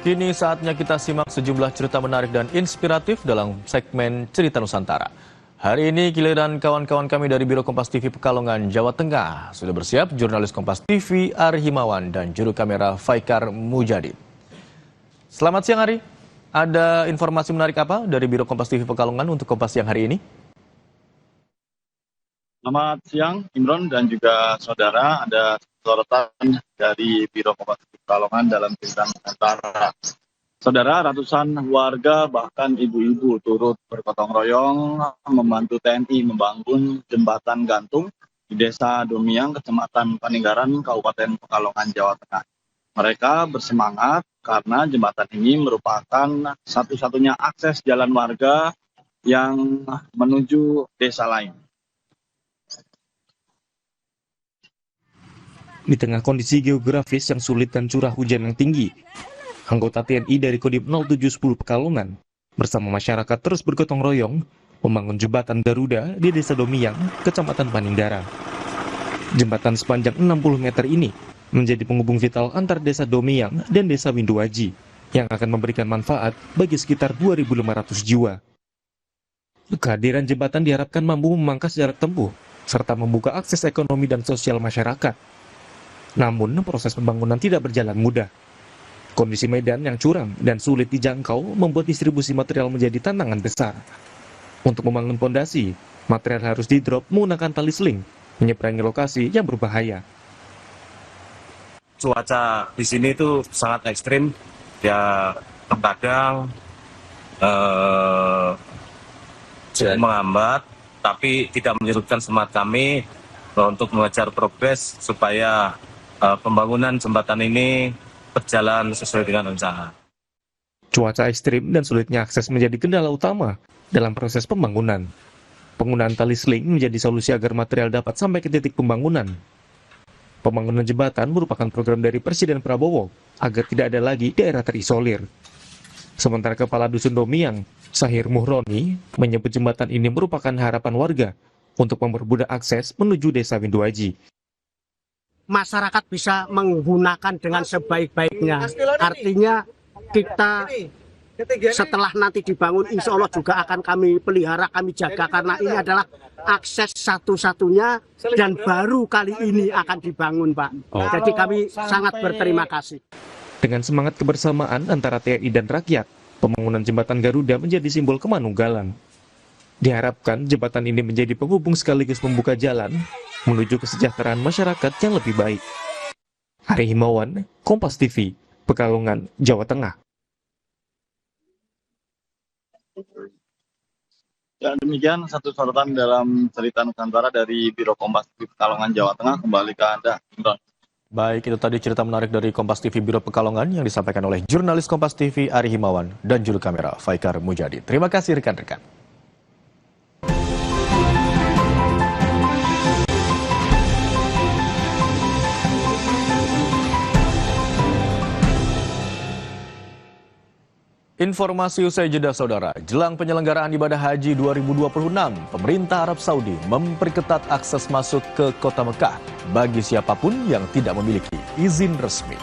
Kini saatnya kita simak sejumlah cerita menarik dan inspiratif dalam segmen Cerita Nusantara. Hari ini giliran kawan-kawan kami dari Biro Kompas TV Pekalongan, Jawa Tengah. Sudah bersiap jurnalis Kompas TV Ari Himawan dan juru kamera Faikar Mujadid. Selamat siang Ari, ada informasi menarik apa dari Biro Kompas TV Pekalongan untuk Kompas siang hari ini? Selamat siang Imron dan juga saudara, ada sorotan dari Biro Kompas TV Pekalongan dalam Cerita Nusantara. Saudara, ratusan warga bahkan ibu-ibu turut bergotong royong membantu TNI membangun jembatan gantung di Desa Domiang, Kecamatan Paninggaran, Kabupaten Pekalongan, Jawa Tengah. Mereka bersemangat karena jembatan ini merupakan satu-satunya akses jalan warga yang menuju desa lain. Di tengah kondisi geografis yang sulit dan curah hujan yang tinggi, anggota TNI dari Kodim 0710 Pekalongan bersama masyarakat terus bergotong royong membangun jembatan Garuda di Desa Domiang, Kecamatan Paninggaran. Jembatan sepanjang 60 meter ini menjadi penghubung vital antar Desa Domiang dan Desa Winduaji yang akan memberikan manfaat bagi sekitar 2.500 jiwa. Kehadiran jembatan diharapkan mampu memangkas jarak tempuh serta membuka akses ekonomi dan sosial masyarakat. Namun, proses pembangunan tidak berjalan mudah. Kondisi medan yang curam dan sulit dijangkau membuat distribusi material menjadi tantangan besar. Untuk membangun pondasi, material harus didrop menggunakan tali seling, menyeberangi lokasi yang berbahaya. Cuaca di sini itu sangat ekstrim, ya terkadang menghambat, tapi tidak menyurutkan semangat kami untuk mengejar progres supaya pembangunan jembatan ini berjalan sesuai dengan rencana. Cuaca ekstrim dan sulitnya akses menjadi kendala utama dalam proses pembangunan. Penggunaan tali seling menjadi solusi agar material dapat sampai ke titik pembangunan. Pembangunan jembatan merupakan program dari Presiden Prabowo agar tidak ada lagi daerah terisolir. Sementara Kepala Dusun Domiang, Sahir Muhroni, menyebut jembatan ini merupakan harapan warga untuk mempermudah akses menuju Desa Winduaji. Masyarakat bisa menggunakan dengan sebaik-baiknya. Artinya kita setelah nanti dibangun, insya Allah juga akan kami pelihara, kami jaga, karena ini adalah akses satu-satunya dan baru kali ini akan dibangun, Pak. Jadi kami sangat berterima kasih. Dengan semangat kebersamaan antara TNI dan rakyat, pembangunan jembatan Garuda menjadi simbol kemanunggalan. Diharapkan jembatan ini menjadi penghubung sekaligus membuka jalan menuju kesejahteraan masyarakat yang lebih baik. Ari Himawan, Kompas TV, Pekalongan, Jawa Tengah. Ya, demikian satu sorotan dalam Cerita Nusantara dari Biro Kompas TV Pekalongan, Jawa Tengah. Kembali ke Anda, Imron. Baik, itu tadi cerita menarik dari Kompas TV Biro Pekalongan yang disampaikan oleh jurnalis Kompas TV Ari Himawan dan juru kamera Faikar Mujadid. Terima kasih rekan-rekan. Informasi usai jeda saudara, jelang penyelenggaraan ibadah haji 2026, pemerintah Arab Saudi memperketat akses masuk ke kota Mekah bagi siapapun yang tidak memiliki izin resmi.